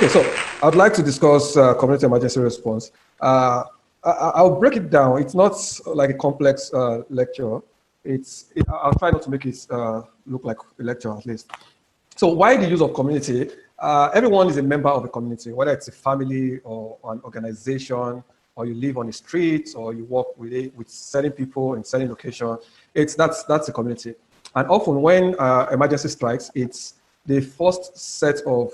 Okay, so I'd like to discuss community emergency response. I'll break it down. It's not like a complex lecture. I'll try not to make it look like a lecture at least. So why the use of community? Everyone is a member of a community, whether it's a family or an organization, or you live on the streets, or you work with certain people in certain location. That's a community. And often when emergency strikes, it's the first set of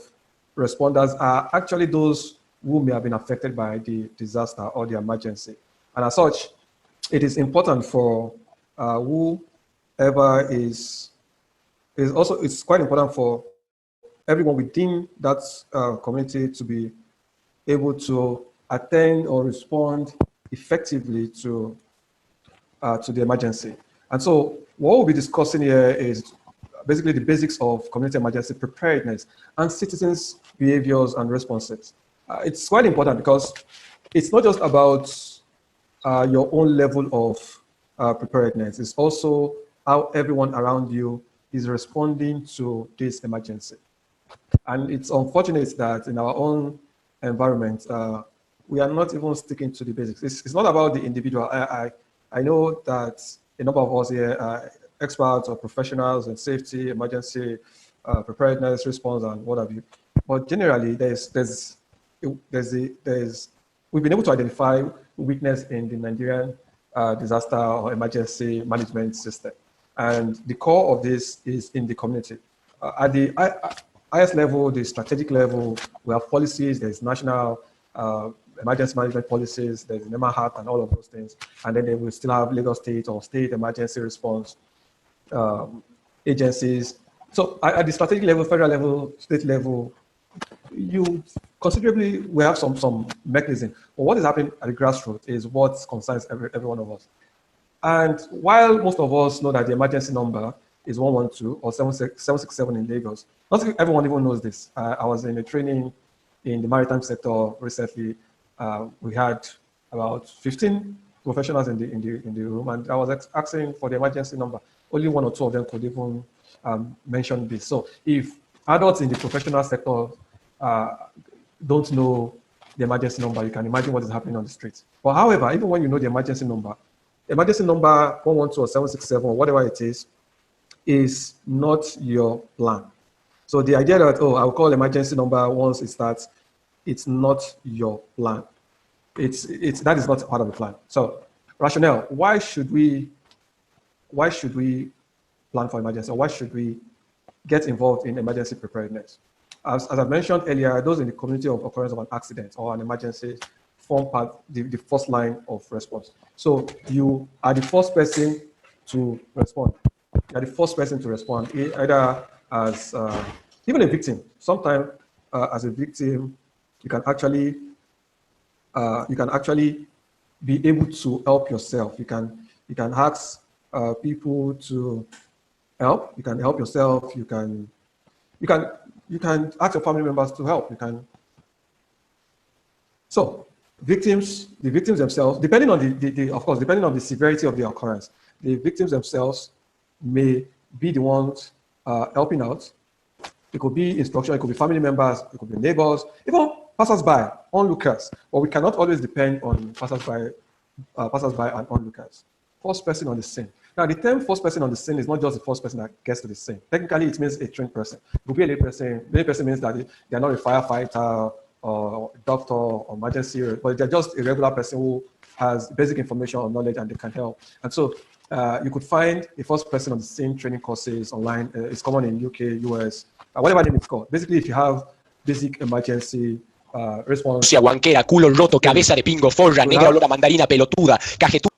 responders are actually those who may have been affected by the disaster or the emergency. And as such, it is important for whoever it's quite important for everyone within that community to be able to attend or respond effectively to the emergency. And so what we'll be discussing here is basically the basics of community emergency preparedness and citizens' behaviors and responses. It's quite important because it's not just about your own level of preparedness. It's also how everyone around you is responding to this emergency. And it's unfortunate that in our own environment, we are not even sticking to the basics. It's not about the individual. I know that a number of us here are experts or professionals in safety, emergency, preparedness, response, and what have you. But generally, we've been able to identify weakness in the Nigerian disaster or emergency management system. And the core of this is in the community. At the highest level, the strategic level, we have policies, there's national emergency management policies, there's NEMA Act and all of those things. And then they will still have Lagos State or state emergency response agencies. So at the strategic level, federal level, state level, you considerably we have some mechanism. But what is happening at the grassroots is what concerns every one of us. And while most of us know that the emergency number is 112 or 767 in Lagos, not everyone even knows this. I was in a training in the maritime sector recently. We had about 15 professionals in the room, and I was asking for the emergency number. Only one or two of them could even mention this. So if adults in the professional sector don't know the emergency number, you can imagine what is happening on the streets. But however, even when you know the emergency number 112 or 767 or whatever it is not your plan. So the idea that, oh, I'll call emergency number once it starts, it's not your plan. That is not part of the plan. So rationale, why should we plan for emergency? Or why should we get involved in emergency preparedness? As I mentioned earlier, those in the community of occurrence of an accident or an emergency form part the first line of response. So you are the first person to respond. You are the first person to respond, either as even a victim. Sometimes as a victim, you can actually be able to help yourself. You can ask people to help. You can help yourself. You can ask your family members to help. So the victims themselves, depending on depending on the severity of the occurrence, the victims themselves may be the ones helping out. It could be instruction, it could be family members, it could be neighbors, even passers-by, onlookers. But we cannot always depend on passers-by and onlookers. First person on the scene. Now, the term first person on the scene is not just the first person that gets to the scene. Technically, it means a trained person. It could be a layperson. A layperson means that they are not a firefighter or a doctor or emergency, but they're just a regular person who has basic information or knowledge and they can help. And so you could find a first person on the scene training courses online. It's common in UK, US, whatever name it's called. Basically, if you have basic emergency response. Guanquera, culo roto, cabeza de pingo, forra, negra, olor a mandarina, pelotuda, cajetú.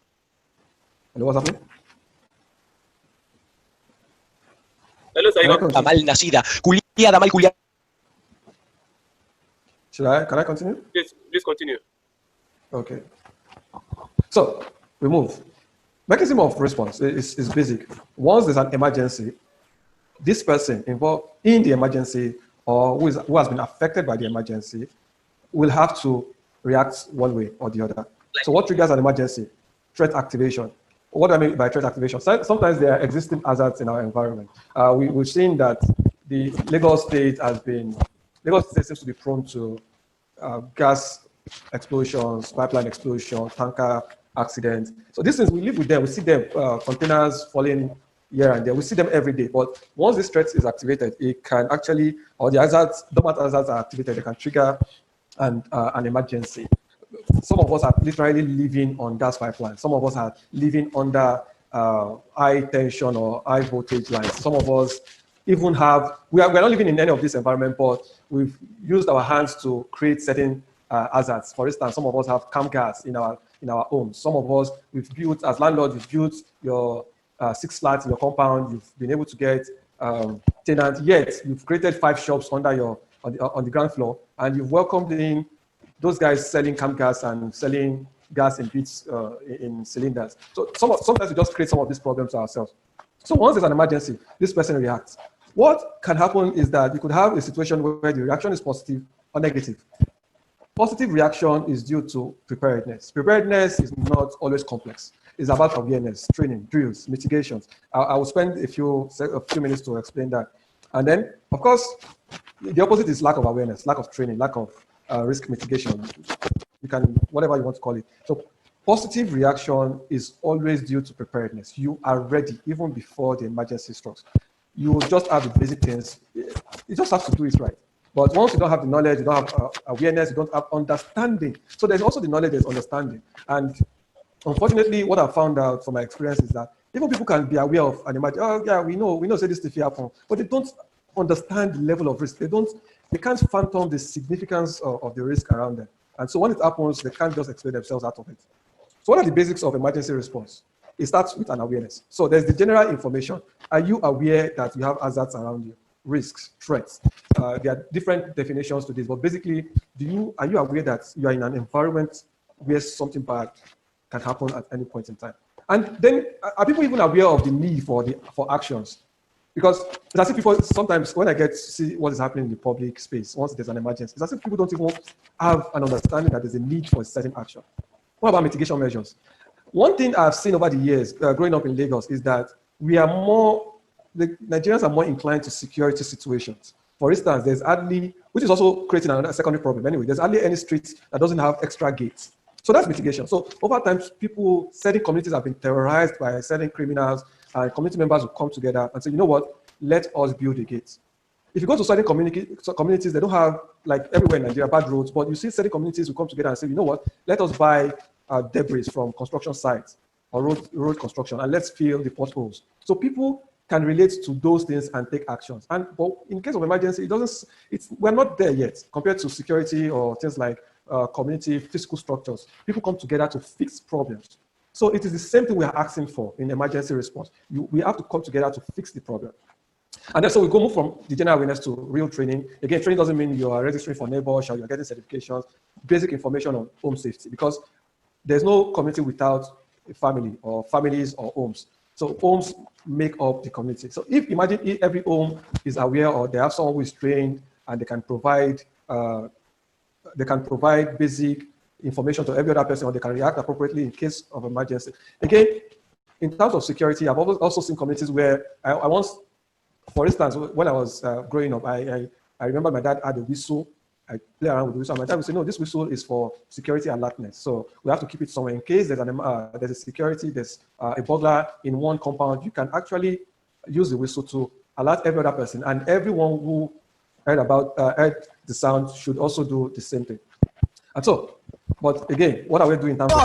Hello, what's happening? Hello, sir. Mal nacida, culiada, mal culiada. Can I continue? Yes, please continue. Okay. So we move. Mechanism of response is basic. Once there's an emergency, this person involved in the emergency or who has been affected by the emergency will have to react one way or the other. So what triggers an emergency? Threat activation. What do I mean by threat activation? Sometimes there are existing hazards in our environment. We've seen that the Lagos State has been Lagos State seems to be prone to gas explosions, pipeline explosions, tanker accidents. So these things, we live with them. We see them, containers falling here and there. We see them every day. But once this threat is activated, it can actually, or the hazards, dormant hazards are activated, they can trigger an emergency. Some of us are literally living on gas pipelines. Some of us are living under high tension or high voltage lines. Some of us even have, we're not living in any of this environment, but we've used our hands to create certain hazards. For instance, some of us have camp gas in our homes. Some of us, we've built, as landlords, you've built your 6 flats in your compound. You've been able to get tenants, yet you've created 5 shops under your on the ground floor, and you've welcomed in those guys selling camp gas and selling gas in bits in cylinders. So sometimes we just create some of these problems ourselves. So once there's an emergency, this person reacts. What can happen is that you could have a situation where the reaction is positive or negative. Positive reaction is due to preparedness. Preparedness is not always complex. It's about awareness, training, drills, mitigations. I will spend a few minutes to explain that. And then, of course, the opposite is lack of awareness, lack of training, lack of risk mitigation. You can, whatever you want to call it. So positive reaction is always due to preparedness. You are ready even before the emergency strikes. You just have the basic things. You just have to do it right. But once you don't have the knowledge, you don't have awareness, you don't have understanding. So there's also the knowledge, there's understanding. And unfortunately, what I found out from my experience is that even people can be aware of an emergency. Oh yeah, we know, say this thing happen, but they don't understand the level of risk. They can't fathom the significance of the risk around them. And so when it happens, they can't just explain themselves out of it. So what are the basics of emergency response? It starts with an awareness. So there's the general information. Are you aware that you have hazards around you? Risks, threats. There are different definitions to this, but basically, are you aware that you are in an environment where something bad can happen at any point in time? And then, are people even aware of the need for actions? Because it's as if people, sometimes when I get to see what is happening in the public space, once there's an emergency, it's as if people don't even have an understanding that there's a need for a certain action. What about mitigation measures? One thing I've seen over the years, growing up in Lagos, is that the Nigerians are more inclined to security situations. For instance, there's hardly, which is also creating another secondary problem anyway, there's hardly any street that doesn't have extra gates. So that's mitigation. So over time, certain communities have been terrorized by certain criminals, and community members will come together and say, you know what, let us build a gate. If you go to certain communities, they don't have, like everywhere in Nigeria, bad roads, but you see certain communities will come together and say, you know what, let us buy debris from construction sites or road construction, and let's fill the potholes. So people can relate to those things and take actions. But in case of emergency, we're not there yet compared to security or things like community physical structures. People come together to fix problems. So it is the same thing we are asking for in emergency response. We have to come together to fix the problem. And then so we move from the general awareness to real training. Again, training doesn't mean you are registering for neighbors or you're getting certifications, basic information on home safety, because there's no community without a family or families or homes. So homes make up the community. So imagine if every home is aware or they have someone who is trained and they can provide basic information to every other person, or they can react appropriately in case of emergency. Again, in terms of security, I've also seen communities where I once, for instance, when I was growing up, I remember my dad had a whistle. I play around with the whistle. My dad would say, no, this whistle is for security alertness. So we have to keep it somewhere in case there's a security, there's a burglar in one compound. You can actually use the whistle to alert every other person, and everyone who heard the sound should also do the same thing. And so, but again, what are we doing in terms of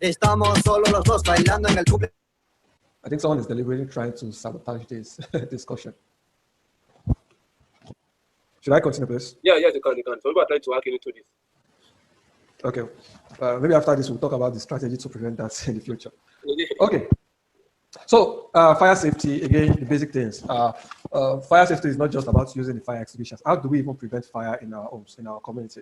Estamos solo los dos bailando en el cumple. I think someone is deliberately trying to sabotage this discussion. Should I continue, please? Yeah, they can. So we are trying to hack into this. Okay. Maybe after this, we'll talk about the strategy to prevent that in the future. Okay. So fire safety, again, the basic things. Fire safety is not just about using the fire extinguishers. How do we even prevent fire in our homes, in our community?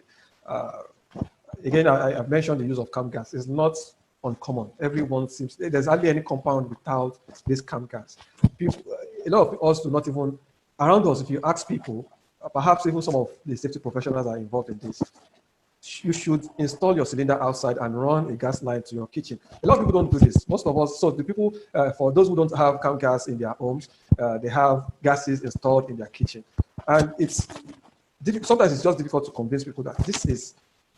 Again, I've mentioned the use of camp gas. It's not uncommon. Everyone there's hardly any compound without this camp gas. A lot of us do not even, around us, if you ask people, perhaps even some of the safety professionals are involved in this. you should install your cylinder outside and run a gas line to your kitchen. A lot of people don't do this. Most of us, so the people, for those who don't have camp gas in their homes, they have gases installed in their kitchen. And it's sometimes it's just difficult to convince people that this is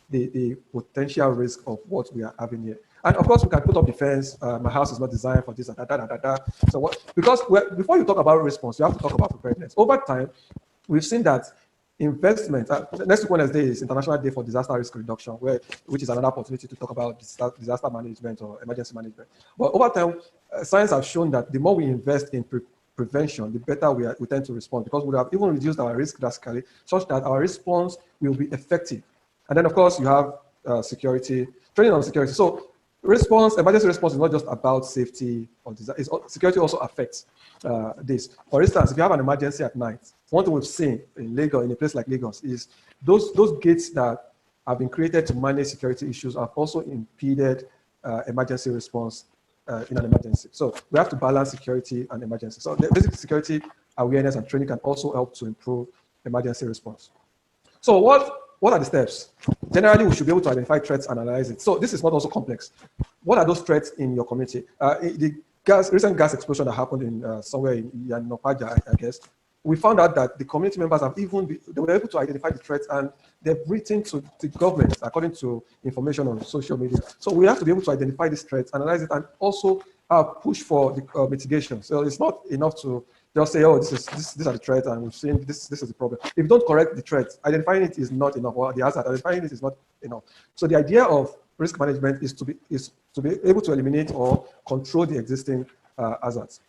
the potential risk of what we are having here. And of course, we can put up defense. My house is not designed for this, and that. So what? Because before you talk about response, you have to talk about preparedness. Over time, we've seen that investment. Next week Wednesday is International Day for Disaster Risk Reduction, which is another opportunity to talk about disaster management or emergency management. But over time, science has shown that the more we invest in prevention, the better we tend to respond, because we have even reduced our risk drastically, such that our response will be effective. And then, of course, you have security, training on security. So emergency response is not just about safety or disaster. Security also affects this. For instance, if you have an emergency at night, one thing we've seen in Lagos, in a place like Lagos, is those gates that have been created to manage security issues have also impeded emergency response in an emergency. So we have to balance security and emergency. So the basic security awareness and training can also help to improve emergency response. So what are the steps? Generally, we should be able to identify threats and analyze it. So this is not also complex. What are those threats in your community? The recent gas explosion that happened in somewhere in Yanopaja, I guess, we found out that the community members they were able to identify the threats, and they've written to the government according to information on social media. So we have to be able to identify these threats, analyze it, and also push for the mitigation. So it's not enough to just say, oh, these are the threats, and we've seen this is the problem. If you don't correct the threats, identifying it is not enough, or the hazard, identifying it is not enough. So the idea of risk management is to be able to eliminate or control the existing hazards.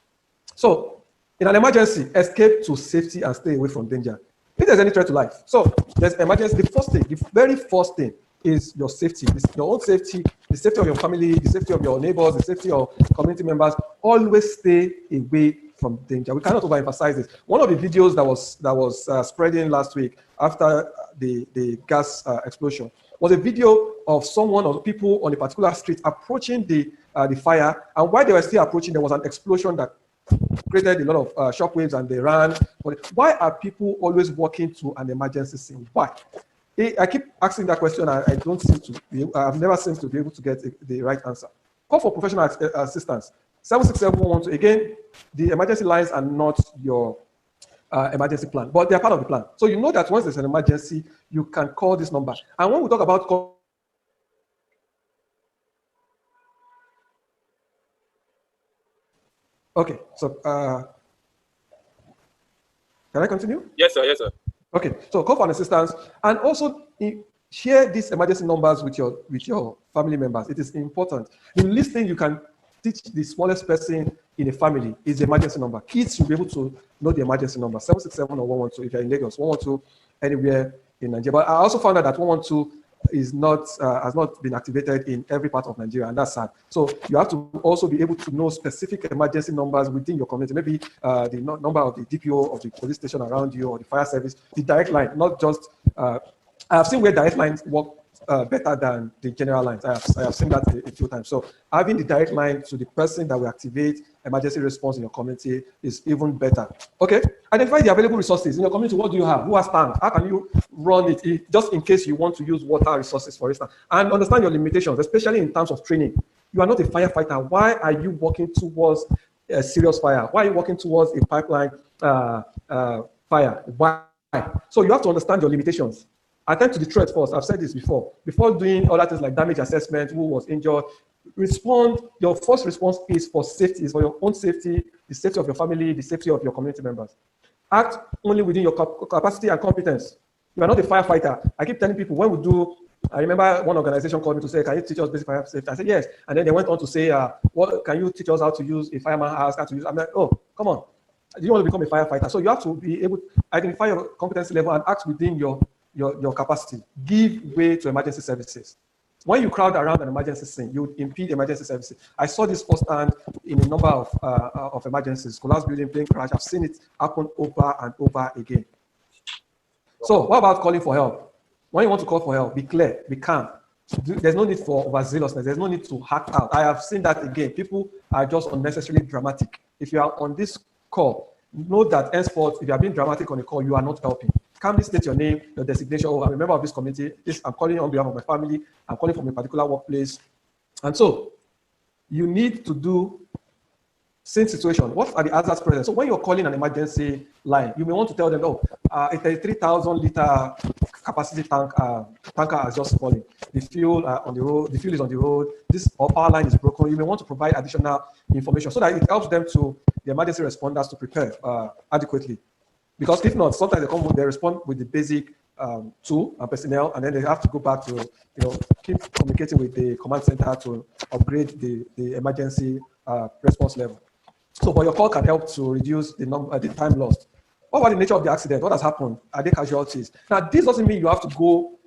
So in an emergency, escape to safety and stay away from danger. If there's any threat to life, so there's emergency. The very first thing is your safety, your own safety, the safety of your family, the safety of your neighbors, the safety of community members. Always stay away from danger. We cannot overemphasize this. One of the videos that was spreading last week after the gas explosion was a video of someone or people on a particular street approaching the fire, and while they were still approaching, there was an explosion that created a lot of shockwaves, and they ran. Why are people always walking to an emergency scene? Why? I keep asking that question. I've never seemed to be able to get the right answer. Call for professional assistance. 76712. Again, the emergency lines are not your emergency plan, but they are part of the plan. So you know that once there's an emergency, you can call this number. And when we talk about okay, so can I continue? Yes, sir. Yes, sir. Okay, so call for an assistance, and also share these emergency numbers with your family members. It is important. The least thing you can teach the smallest person in a family is the emergency number. Kids should be able to know the emergency number, 767 or 112 if you're in Lagos, 112 anywhere in Nigeria. But I also found out that 112 has not been activated in every part of Nigeria, and that's sad. So you have to also be able to know specific emergency numbers within your community, maybe the number of the DPO of the police station around you, or the fire service, the direct line, not just, I have seen where direct lines work better than the general lines. I have seen that a few times. So having the direct line to the person that will activate emergency response in your community is even better. Okay, identify the available resources in your community. What do you have? Who has tank? How can you run it, just in case you want to use water resources, for instance? And understand your limitations, especially in terms of training. You are not a firefighter. Why are you working towards a serious fire? Why are you working towards a pipeline fire? Why? So you have to understand your limitations. Attend to the threat first. I've said this before. Before doing other things like damage assessment, who was injured, respond. Your first response is for safety, is for your own safety, the safety of your family, the safety of your community members. Act only within your capacity and competence. You are not a firefighter. I keep telling people when we do, I remember one organization called me to say, can you teach us basic fire safety? I said, yes. And then they went on to say, what can you teach us how to use a fireman house, how to use, I'm like, oh, come on. Do you want to become a firefighter? So you have to be able to identify your competency level and act within your capacity. Give way to emergency services. When you crowd around an emergency scene, you impede emergency services. I saw this firsthand in a number of emergencies, collapse building, plane crash. I've seen it happen over and over again. So what about calling for help? When you want to call for help, be clear, be calm. There's no need for overzealousness. There's no need to hack out. I have seen that again. People are just unnecessarily dramatic. If you are on this call, know that henceforth, if you are being dramatic on the call, you are not helping. calmly state your name, your designation. Oh, I'm a member of this community. I'm calling on behalf of my family. I'm calling from a particular workplace. And so you need to do same situation. What are the hazards present? So when you're calling an emergency line, you may want to tell them, oh, a 33,000 liter capacity tanker has just fallen. The fuel on the road, the fuel is on the road. This power line is broken. You may want to provide additional information so that it helps them to the emergency responders to prepare adequately. Because if not, sometimes they respond with the basic tool and personnel, and then they have to go back to keep communicating with the command center to upgrade the emergency response level. So, but your call can help to reduce the time lost. What about the nature of the accident? What has happened? Are there casualties? Now, this doesn't mean you have to go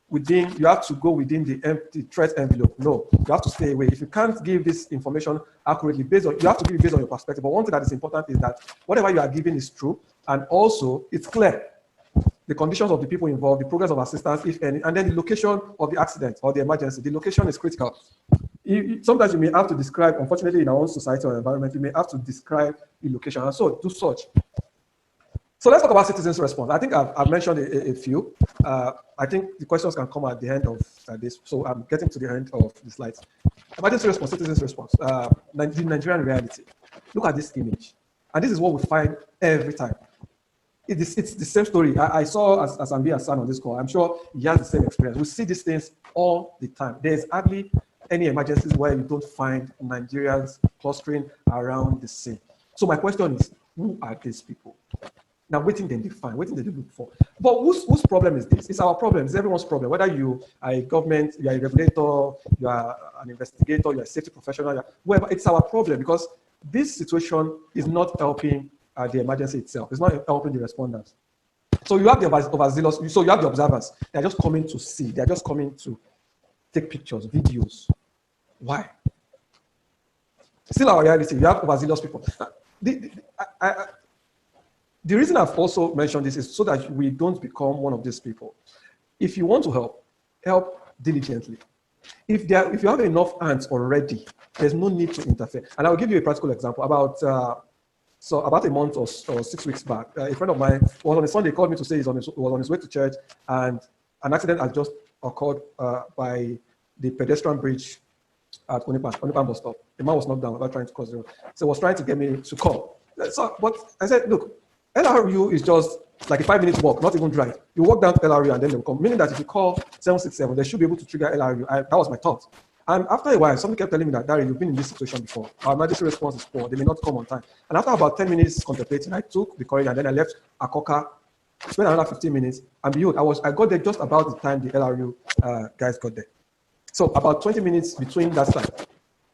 within the threat envelope. No, you have to stay away. If you can't give this information accurately, you have to give it based on your perspective. But one thing that is important is that whatever you are giving is true, and also it's clear. The conditions of the people involved, the progress of assistance, if any, and then the location of the accident or the emergency. The location is critical. Sometimes you may have to describe, unfortunately, in our own society or environment, you may have to describe the location. And so do such. So let's talk about citizens' response. I think I've mentioned a few. I think the questions can come at the end of this. So I'm getting to the end of the slides. Emergency response, citizens' response, the Nigerian reality. Look at this image. And this is what we find every time. It's the same story. I saw as Ambi Hassan on this call. I'm sure he has the same experience. We see these things all the time. There's hardly any emergencies where you don't find Nigerians clustering around the scene. So my question is, who are these people? Now, waiting they define, waiting they look for. But whose problem is this? It's our problem. It's everyone's problem. Whether you are a government, you are a regulator, you are an investigator, you are a safety professional, whoever, it's our problem because this situation is not helping the emergency itself. It's not helping the responders. So you have the overzealous, so you have the observers. They're just coming to see. They're just coming to take pictures, videos. Why? Still our reality. You have overzealous people. The reason I've also mentioned this is so that we don't become one of these people. If you want to help diligently. If you have enough hands already, there's no need to interfere. And I'll give you a practical example. About a month or 6 weeks back, a friend of mine was on a Sunday, called me to say he was on his way to church, and an accident had just occurred by the pedestrian bridge at Onipan bus stop. The man was knocked down while trying to cross the road. So he was trying to get me to call. But I said, look, LRU is just like a 5-minute walk, not even drive. You walk down to LRU and then they'll come. Meaning that if you call 767, they should be able to trigger LRU. That was my thought. And after a while, somebody kept telling me that, Dari, you've been in this situation before. Our emergency response is poor. They may not come on time. And after about 10 minutes contemplating, I took the courage and then I left Akoka, spent another 15 minutes. And behold, I got there just about the time the LRU guys got there. So about 20 minutes between that time.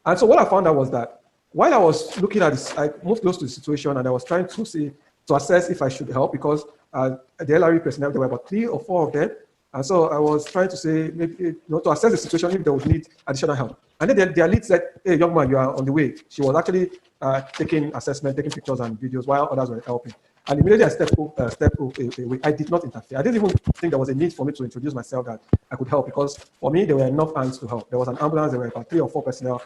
And so what I found out was that while I was looking at this, I moved close to the situation and I was trying to assess if I should help because the LRU personnel, there were about 3 or 4 of them. And so I was trying to say, maybe, to assess the situation if they would need additional help. And then their lead said, hey, young man, you are on the way. She was actually taking assessment, taking pictures and videos while others were helping. And immediately I stepped away. I did not interfere. I didn't even think there was a need for me to introduce myself that I could help because for me, there were enough hands to help. There was an ambulance, there were about 3 or 4 personnel.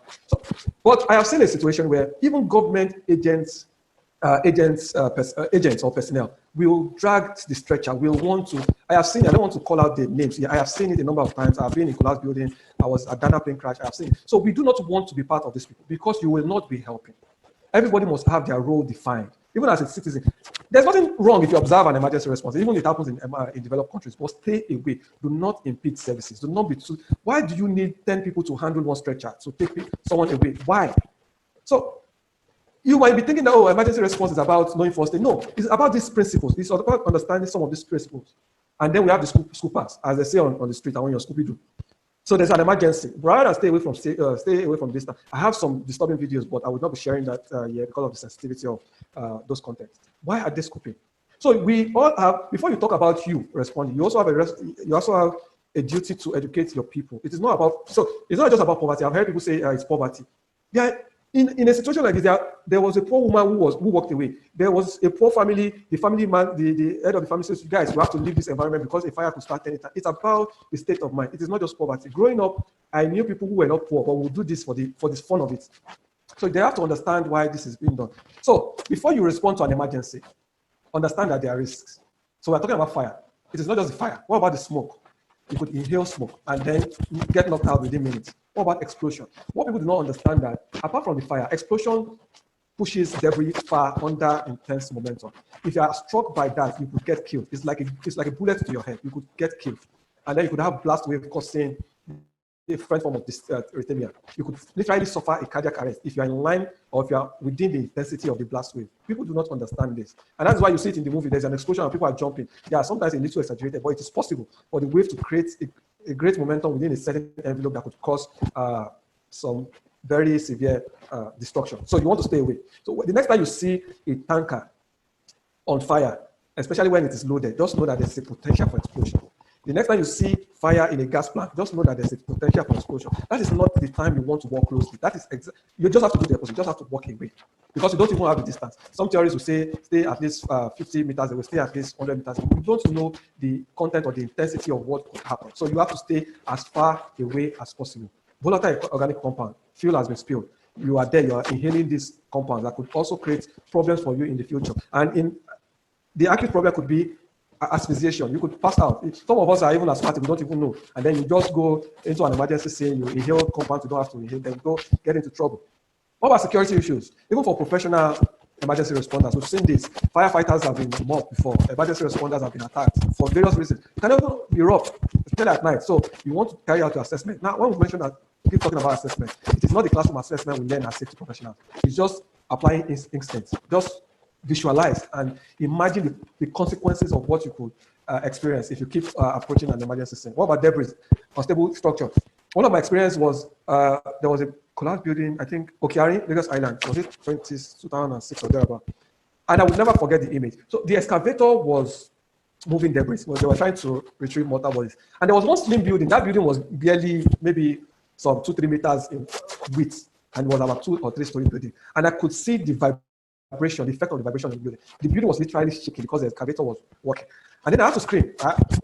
But I have seen a situation where even government agents or personnel will drag the stretcher, will want to. I don't want to call out the names. I have seen it a number of times. I've been in Kolas building. I was at Ghana plane crash. I have seen it. So we do not want to be part of these people because you will not be helping. Everybody must have their role defined. Even as a citizen, there's nothing wrong if you observe an emergency response. Even if it happens in developed countries, but stay away. Do not impede services. Do not be too. Why do you need 10 people to handle one stretcher to take someone away? Why? So you might be thinking that, emergency response is about knowing first aid. No, it's about these principles. It's about understanding some of these principles. And then we have the scoopers, as they say on the street, and when you're Scooby-Doo. So there's an emergency. Rather than stay away from this. I have some disturbing videos, but I would not be sharing that here because of the sensitivity of those contexts. Why are they scooping? So we all have, before you talk about you responding, you also have a duty to educate your people. It's not just about poverty. I've heard people say it's poverty. Yeah. In a situation like this, there was a poor woman who walked away. There was a poor family. The family man, the head of the family says, "You guys, you have to leave this environment because a fire could start anytime." It's about the state of mind. It is not just poverty. Growing up, I knew people who were not poor, but would do this for this fun of it. So they have to understand why this is being done. So before you respond to an emergency, understand that there are risks. So we're talking about fire. It is not just the fire. What about the smoke? You could inhale smoke and then get knocked out within minutes. What about explosion? What people do not understand that apart from the fire, explosion pushes debris far under intense momentum. If you are struck by that, you could get killed. It's like a bullet to your head. You could get killed. And then you could have blast wave causing a different form of arrhythmia. You could literally suffer a cardiac arrest if you are in line or if you are within the intensity of the blast wave. People do not understand this. And that's why you see it in the movie. There's an explosion and people are jumping. Yeah, sometimes a little exaggerated, but it is possible for the wave to create a great momentum within a certain envelope that could cause some very severe destruction. So you want to stay away. So the next time you see a tanker on fire, especially when it is loaded, just know that there's a potential for explosion. The next time you see fire in a gas plant, just know that there's a potential for explosion. That is not the time you want to walk closely. That is you just have to do the opposite. You just have to walk away because you don't even have the distance. Some theories will say stay at least 50 meters away, stay at least 100 meters away. You don't know the content or the intensity of what could happen. So you have to stay as far away as possible. Volatile organic compound, fuel has been spilled. You are there, you are inhaling these compounds that could also create problems for you in the future. And the acute problem could be asphyxiation. You could pass out. Some of us are even asthmatic, we don't even know. And then you just go into an emergency scene, you inhale compounds you don't have to inhale, then you go get into trouble. What about security issues? Even for professional emergency responders, we've seen this. Firefighters have been mobbed before. Emergency responders have been attacked for various reasons. You can even be robbed, especially at night. So you want to carry out your assessment. Now, when we mention that, keep talking about assessment, it is not the classroom assessment we learn as safety professionals. It's just applying instincts. Just visualize and imagine the consequences of what you could experience if you keep approaching an emergency scene. What about debris, unstable structure? One of my experience was there was a collapsed building, I think, Okiari, Lagos Island. Was it 2006 or thereabout? And I would never forget the image. So the excavator was moving debris. Well, they were trying to retrieve mortar bodies. And there was one slim building. That building was barely maybe some 2-3 meters in width and was about 2 or 3 story building. And I could see the vibration, the effect of the vibration of the building. The building was literally shaking because the excavator was working. And then I had to scream.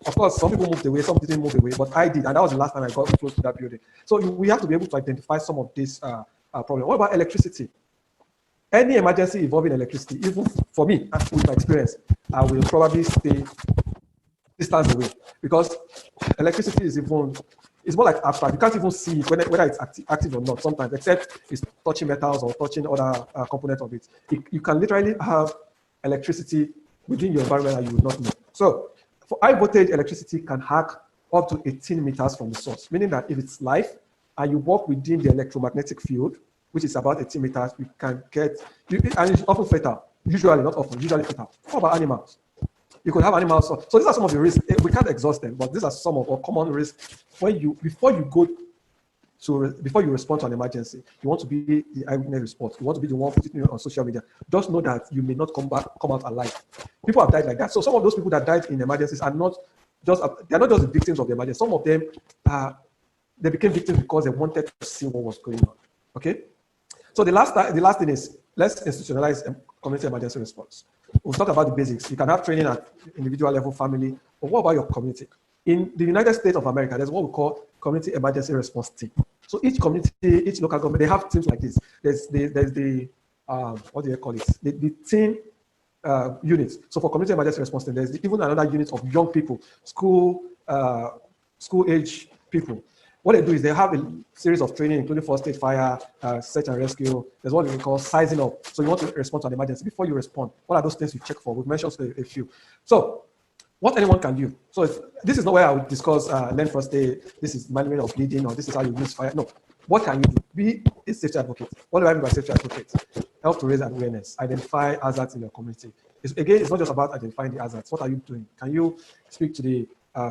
Of course, some people moved away, some didn't move away, but I did. And that was the last time I got close to that building. So we have to be able to identify some of these problems. What about electricity? Any emergency involving electricity, even for me, with my experience, I will probably stay distance away because electricity is even, it's more like abstract. You can't even see it, whether it's active or not sometimes, except it's touching metals or touching other components of it. You can literally have electricity within your environment and you will not know. So for high voltage, electricity can hack up to 18 meters from the source, meaning that if it's live and you walk within the electromagnetic field, which is about 18 meters, you can get, and it's often fatal, usually, not often, usually fatal. What about animals? You could have animals. So these are some of the risks. We can't exhaust them, but these are some of our common risks. Before you respond to an emergency, you want to be the eyewitness response. You want to be the one putting it on social media. Just know that you may not come out alive. People have died like that. So some of those people that died in emergencies are not just the victims of the emergency. Some of them they became victims because they wanted to see what was going on. Okay. So the last thing is, let's institutionalize community emergency response. We'll talk about the basics. You can have training at individual level, family, but what about your community? In the United States of America, there's what we call community emergency response team. So each community, each local government, they have teams like this. There's the what do you call it? The team units. So for community emergency response team, there's even another unit of young people, school age people. What they do is they have a series of training, including first aid, fire, search and rescue. There's what we call sizing up. So you want to respond to an emergency. Before you respond, what are those things you check for? We've mentioned a few. So what anyone can do. So this is not where I would discuss learn first aid, this is management of bleeding, or this is how you use fire. No. What can you do? Be a safety advocate. What do I mean by safety advocate? Help to raise awareness. Identify hazards in your community. It's not just about identifying the hazards. What are you doing? Can you speak to the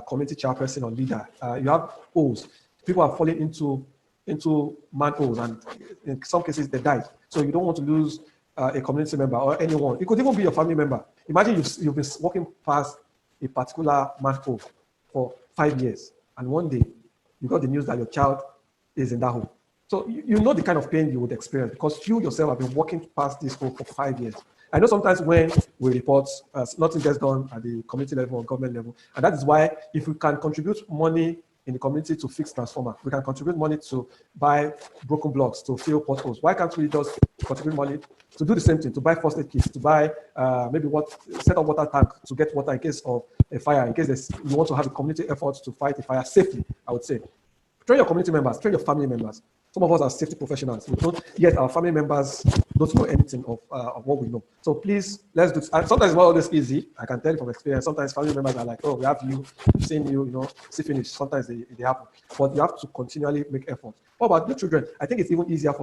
community chairperson or leader? You have holes. People are falling into manholes, and in some cases they died. So you don't want to lose a community member or anyone. It could even be your family member. Imagine you've been walking past a particular manhole for 5 years, and one day you got the news that your child is in that hole. So you know the kind of pain you would experience because you yourself have been walking past this hole for 5 years. I know sometimes when we report, nothing gets done at the community level or government level, and that is why if we can contribute money in the community to fix transformer. We can contribute money to buy broken blocks, to fill potholes. Why can't we just contribute money to do the same thing, to buy first aid kits, to buy set up water tank to get water in case of a fire, in case you want to have a community effort to fight a fire safely, I would say. Train your community members, train your family members. Some of us are safety professionals. We don't yet our family members don't know anything of what we know. So please, let's do. And sometimes it's not always easy. I can tell you from experience. Sometimes family members are like, "Oh, we have you, we've seen you, see finish." Sometimes they happen, but you have to continually make efforts. What about the children? I think it's even easier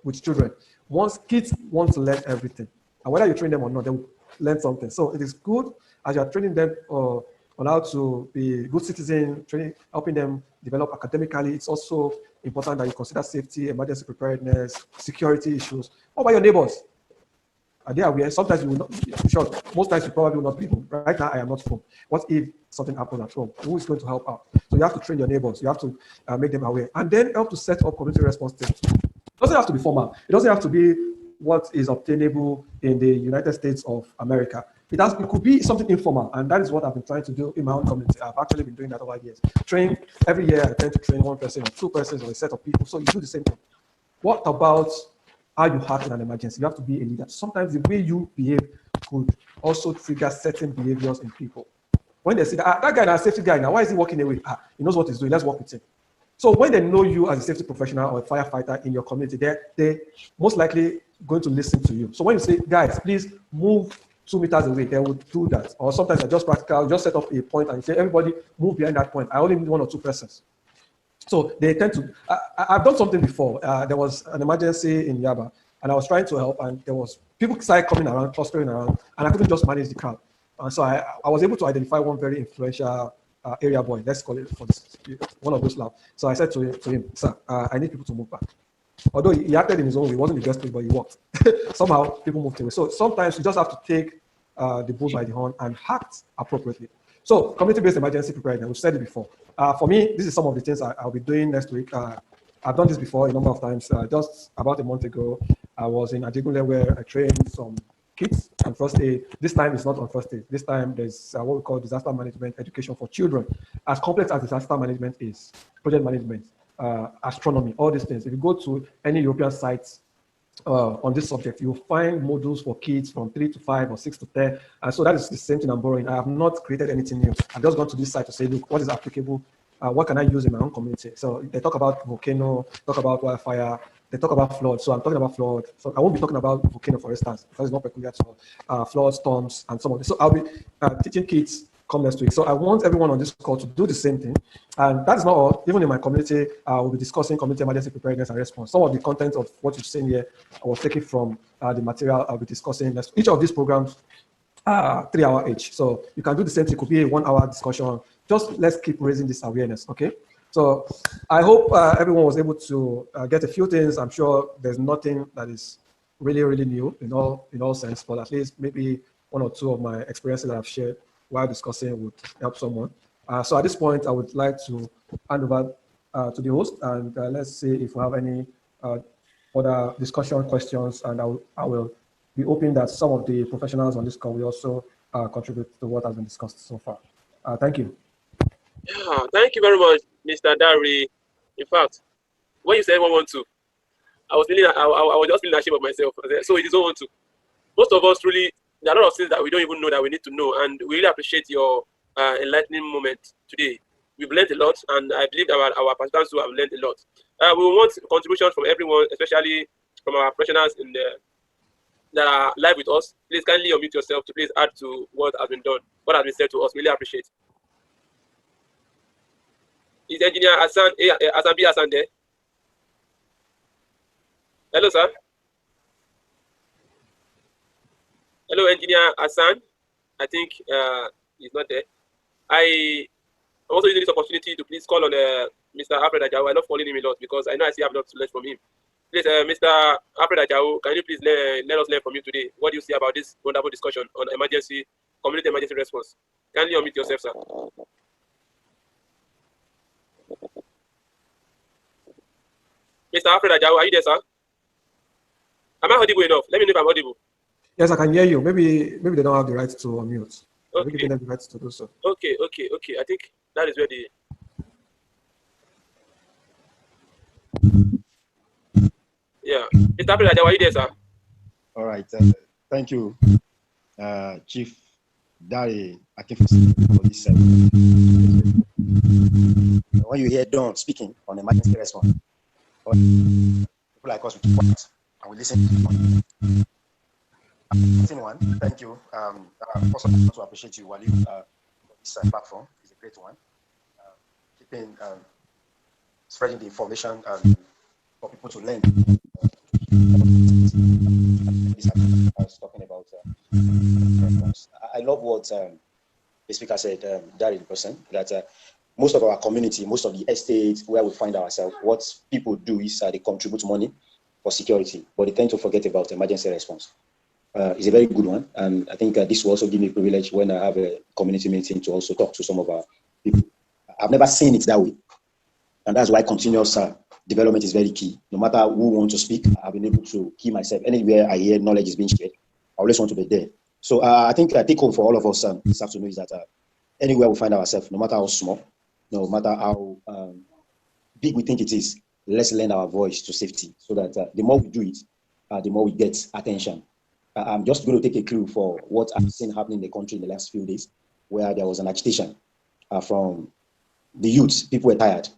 with children. Once kids want to learn everything, and whether you train them or not, they will learn something. So it is good as you are training them on how to be good citizens, helping them develop academically. It's also important that you consider safety, emergency preparedness, security issues. What about your neighbors? Are they aware? Sometimes you will not, sure, most times you probably will not be home. Right now, I am not home. What if something happens at home? Who is going to help out? So you have to train your neighbors. You have to make them aware. And then help to set up community response teams. It doesn't have to be formal. It doesn't have to be what is obtainable in the United States of America. It could be something informal, and that is what I've been trying to do in my own community. I've actually been doing that over years. Every year, I tend to train one person or two persons or a set of people, so you do the same thing. What about how you act in an emergency? You have to be a leader. Sometimes the way you behave could also trigger certain behaviors in people. When they say, that guy is a safety guy, now why is he walking away? He knows what he's doing, let's work with him. So when they know you as a safety professional or a firefighter in your community, they're most likely going to listen to you. So when you say, guys, please move 2 meters away, they would do that. Or sometimes they're just practical, just set up a point and say, everybody move behind that point. I only need 1 or 2 persons. So they tend to, I've done something before. There was an emergency in Yaba, and I was trying to help, and there was people started coming around, clustering around, and I couldn't just manage the crowd. So I was able to identify one very influential area boy, let's call it for this, one of those labs. So I said to him, sir, I need people to move back. Although he acted in his own way, he wasn't the best place, but he worked. Somehow people moved away. So sometimes you just have to take the bull by the horn and act appropriately. So community-based emergency preparedness, we've said it before. For me, this is some of the things I'll be doing next week. I've done this before a number of times. Just about a month ago, I was in Ajigule where I trained some kids on first aid. This time it's not on first aid. This time there's what we call disaster management education for children. As complex as disaster management is, project management, astronomy, all these things. If you go to any European sites on this subject, you'll find modules for kids from 3 to 5 or 6 to 10. And so that is the same thing I'm borrowing. I have not created anything new. I've just gone to this site to say, look, what is applicable? What can I use in my own community? So they talk about volcano, talk about wildfire, they talk about flood. So I'm talking about flood. So I won't be talking about volcano, for instance, because it's not peculiar to flood, storms, and so on. So I'll be teaching kids come next week. So I want everyone on this call to do the same thing. And that's not all. Even in my community, we'll be discussing community emergency preparedness and response. Some of the content of what you've seen here, I was taken from the material I'll be discussing next. Each of these programs 3 hours each. So you can do the same thing. It could be a 1 hour discussion. Just let's keep raising this awareness, okay? So I hope everyone was able to get a few things. I'm sure there's nothing that is really, really new in all sense, but at least maybe 1 or 2 of my experiences that I've shared while discussing would help someone. So at this point, I would like to hand over to the host, and let's see if we have any other discussion questions, and I will be hoping that some of the professionals on this call will also contribute to what has been discussed so far. Thank you. Yeah, thank you very much, Mr. Dari. In fact, when you said 112, I was just feeling ashamed of myself. So it is 112. Most of us really, there are a lot of things that we don't even know that we need to know, and we really appreciate your enlightening moment today. We've learned a lot, and I believe our participants too have learned a lot. We want contributions from everyone, especially from our professionals that are live with us. Please kindly unmute yourself to please add to what has been done, what has been said to us. Really appreciate. Is Engineer Hassan there? Hello, sir. Hello, Engineer Hassan. I think he's not there. I'm also using this opportunity to please call on Mr. Alfred Ajao. I love calling him a lot because I know I still have a lot to learn from him. Please, Mr. Alfred Ajao, can you please let us learn from you today? What do you see about this wonderful discussion on community emergency response? Kindly unmute yourself, sir. Mr. Alfred Ajao, are you there, sir? Am I audible enough? Let me know if I'm audible. Yes, I can hear you. Maybe they don't have the right to unmute. Okay. Maybe they have the right to do so. Okay. I think that is where Yeah. Mr. President, are you there, sir? All right. Thank you, Chief Dari Akinfusi, for this. When you hear Don speaking on emergency response, people like us will keep quiet and we listen to one. Thank you. Also, I want to appreciate you, Wali, for this platform. It's a great one. Keeping spreading the information for people to learn. I was talking about. I love what the speaker said, Dari in person, that most of our community, most of the estates where we find ourselves, what people do is they contribute money for security, but they tend to forget about emergency response. It's a very good one, and I think this will also give me a privilege when I have a community meeting to also talk to some of our people. I've never seen it that way, and that's why continuous development is very key. No matter who wants to speak, I've been able to keep myself. Anywhere I hear knowledge is being shared, I always want to be there. So I think a take home for all of us this afternoon is that anywhere we find ourselves, no matter how small, no matter how big we think it is, let's lend our voice to safety so that the more we do it, the more we get attention. I'm just going to take a clue for what I've seen happening in the country in the last few days, where there was an agitation from the youths. People were tired.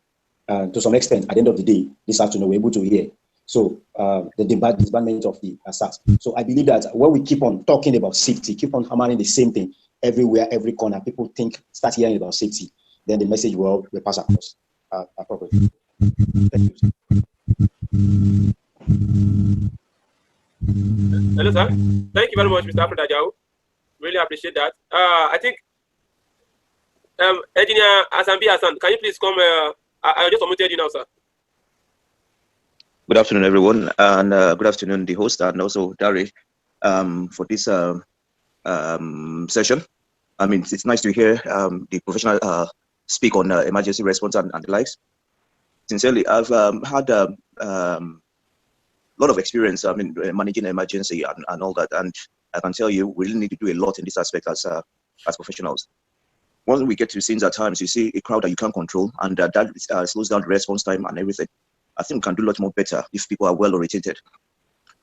To some extent, at the end of the day, this afternoon, we're able to hear. So the disbandment of the SARS. So I believe that when we keep on talking about safety, keep on hammering the same thing everywhere, every corner, people start hearing about safety, then the message will pass across appropriately. Thank you. Hello, sir. Thank you very much, Mr. Afrodajao. Really appreciate that. I think, Engineer Asambi Hassan, can you please come? I just unmuted you now, sir. Good afternoon, everyone, and good afternoon, the host, and also Dari, for this session. I mean, it's nice to hear the professional speak on emergency response and the likes. Sincerely, I've had a lot of experience. I mean, managing emergency and all that, and I can tell you, we really need to do a lot in this aspect as professionals. Once we get to scenes at times, you see a crowd that you can't control, and that slows down the response time and everything. I think we can do a lot more better if people are well oriented.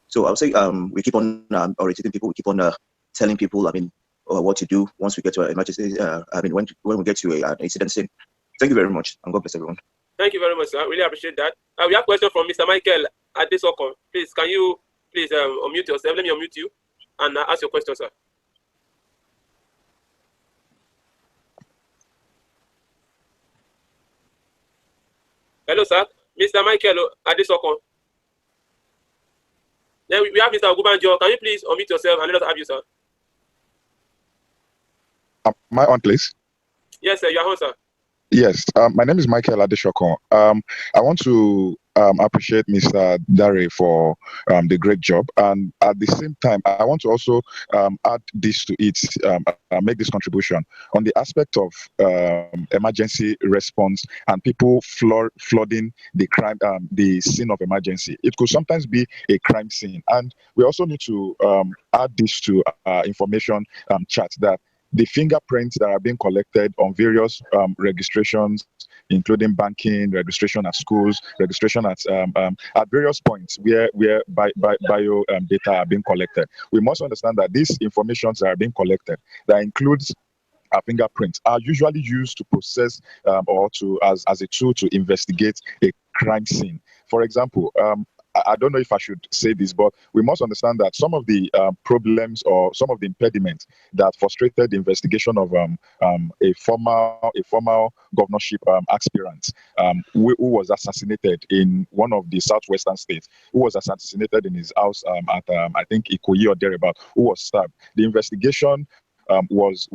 So I would say we keep on orientating people. We keep on telling people, I mean, what to do once we get to an emergency. I mean, when we get to an incident scene. Thank you very much, and God bless everyone. Thank you very much, sir. Really appreciate that. We have a question from Mr. Michael Adesoko. Please, can you please unmute yourself? Let me unmute you and ask your question, sir. Hello, sir. Mr. Michael Adesoko. Then we have Mr. Ogubanjo. Can you please unmute yourself and let us have you, sir? Am I on, please? Yes, sir. You are on, sir. Yes. My name is Michael Adeshoko. I want to appreciate Mr. Dari for the great job, and at the same time, I want to also add this to it, make this contribution on the aspect of emergency response and people flooding the crime, the scene of emergency. It could sometimes be a crime scene, and we also need to add this to information chat that the fingerprints that are being collected on various registrations, including banking, registration at schools, registration at various points where bio data are being collected. We must understand that these informations that are being collected, that includes our fingerprints, are usually used to process or to as a tool to investigate a crime scene. For example, I don't know if I should say this, but we must understand that some of the problems or some of the impediments that frustrated the investigation of a former governorship aspirant who was assassinated in one of the southwestern states, who was assassinated in his house at I think Ikoyi or thereabout, who was stabbed. The investigation was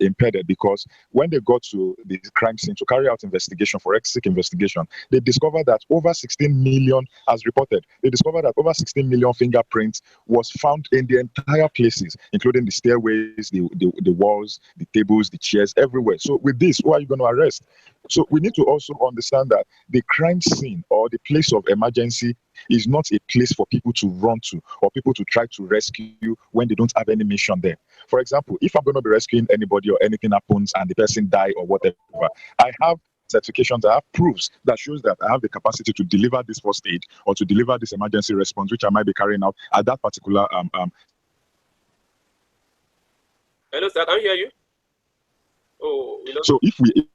impeded because when they got to the crime scene to carry out investigation, forensic investigation, they discovered that over 16 million, as reported, they discovered that over 16 million fingerprints was found in the entire places, including the stairways, the walls, the tables, the chairs, everywhere. So with this, who are you going to arrest? So we need to also understand that the crime scene or the place of emergency is not a place for people to run to or people to try to rescue when they don't have any mission there. For example, if I'm going to be rescuing anybody or anything happens and the person die or whatever, I have certifications I have proves that shows that I have the capacity to deliver this first aid or to deliver this emergency response, which I might be carrying out at that particular. Hello, sir. Can we hear you? Oh, so if we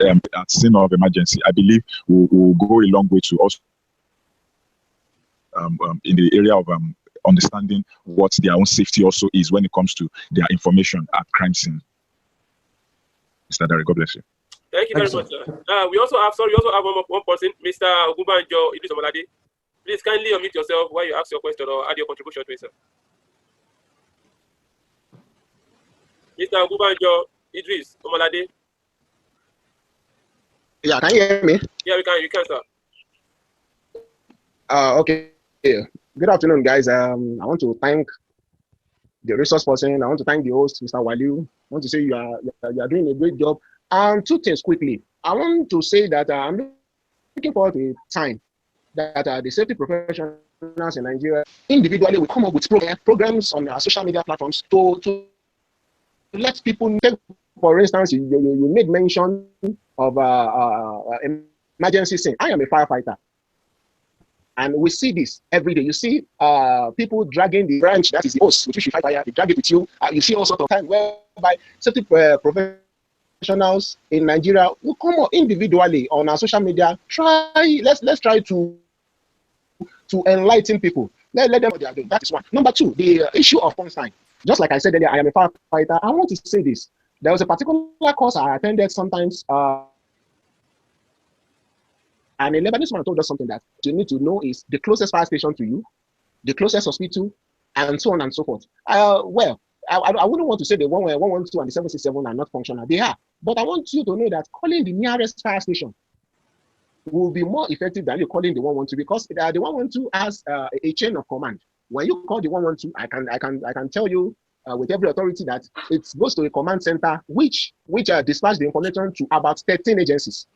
at scene of emergency, I believe we'll go a long way to also in the area of understanding what their own safety also is when it comes to their information at crime scene. Mr. Dari, God bless you. Thank you very much, sir. We also have one person, Mr. Ogunbanjo Idris Omalade. Please kindly unmute yourself while you ask your question or add your contribution to it, sir. Mr. Ogunbanjo Idris Omalade. Yeah, can you hear me? Yeah, we can. You can, sir. Okay. Good afternoon, guys. I want to thank the resource person. I want to thank the host, Mr. Waliu. I want to say you are doing a great job. And two things quickly. I want to say that I'm looking forward to a time that the safety professionals in Nigeria individually will come up with programs on our social media platforms to let people know. For instance, you made mention of emergency scene. I am a firefighter. And we see this every day. You see people dragging the branch that is the hose with which you fight fire. They drag it with you. You see all sorts of time whereby safety professionals in Nigeria will come up individually on our social media. Let's try to enlighten people. Let them know what they are doing. That is one. Number two, the issue of concern. Just like I said earlier, I am a firefighter. I want to say this. There was a particular course I attended sometimes. And a Lebanese man told us something that you need to know is the closest fire station to you, the closest hospital, and so on and so forth. Well, I wouldn't want to say the 112 and the 767 are not functional. They are. But I want you to know that calling the nearest fire station will be more effective than you calling the 112 because the 112 has a chain of command. When you call the 112, I can tell you with every authority that it goes to a command center which dispatch the information to about 13 agencies.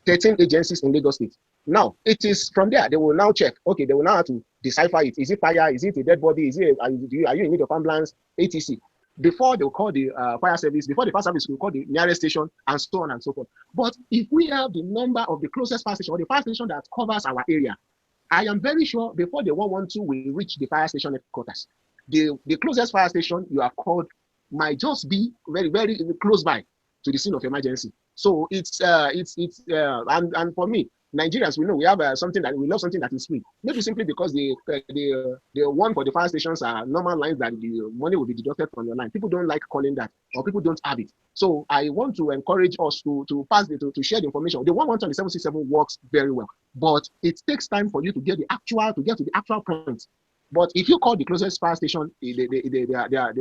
13 agencies in Lagos State. Now, it is from there, they will now check. Okay, they will now have to decipher it. Is it fire? Is it a dead body? Are you in need of ambulance? ATC. Before they will call the fire service, before the fire service will call the nearest station, and so on and so forth. But if we have the number of the closest fire station, or the fire station that covers our area, I am very sure before the 112 will reach the fire station headquarters, the closest fire station you are called might just be very, very close by to the scene of emergency. So it's and for me, Nigerians, we know we have something that we love something that is free. Maybe simply because the one for the fire stations are normal lines that the money will be deducted from your line. People don't like calling that, or people don't have it. So I want to encourage us to share the information. The 112 and the 767 works very well, but it takes time for you to get to the actual point. But if you call the closest fire station, they are there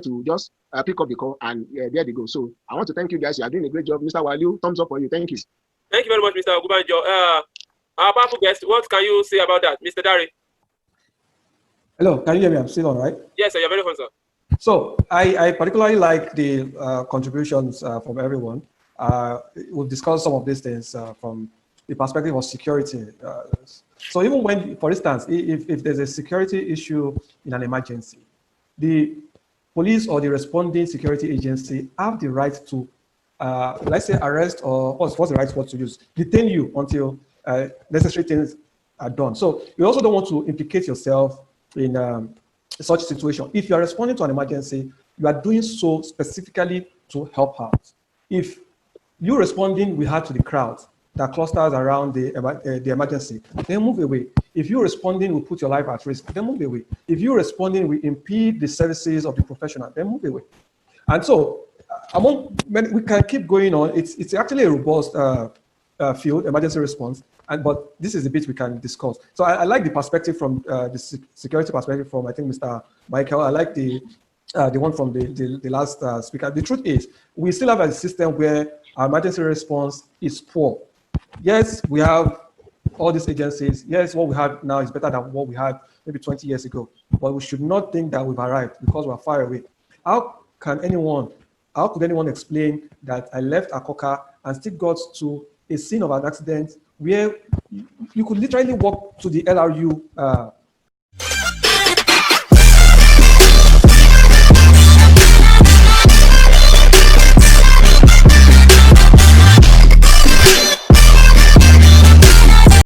to just pick up the call, and there they go. So I want to thank you guys. You are doing a great job. Mr. Waliu, thumbs up for you. Thank you. Thank you very much, Mr. Ogunbanjo. Our powerful guest, what can you say about that? Mr. Dari? Hello, can you hear me? I'm still on, right? Yes, sir. You're very fun, sir. So I particularly like the contributions from everyone. We'll discuss some of these things from the perspective of security. So even when, for instance, if there's a security issue in an emergency, the police or the responding security agency have the right to, let's say, arrest or what's the right word to use, detain you until necessary things are done. So you also don't want to implicate yourself in such a situation. If you are responding to an emergency, you are doing so specifically to help out. If you responding, we had to the crowd that clusters around the emergency, then move away. If you're responding, will put your life at risk, then move away. If you're responding, will impede the services of the professional, then move away. And so, we can keep going on. It's actually a robust field, emergency response, but this is the bit we can discuss. So I like the perspective from the security perspective from, I think, Mr. Michael. I like the one from the last speaker. The truth is, we still have a system where our emergency response is poor. Yes, we have all these agencies. Yes, what we have now is better than what we had maybe 20 years ago. But we should not think that we've arrived because we're far away. How could anyone explain that I left Akoka and still got to a scene of an accident where you could literally walk to the LRU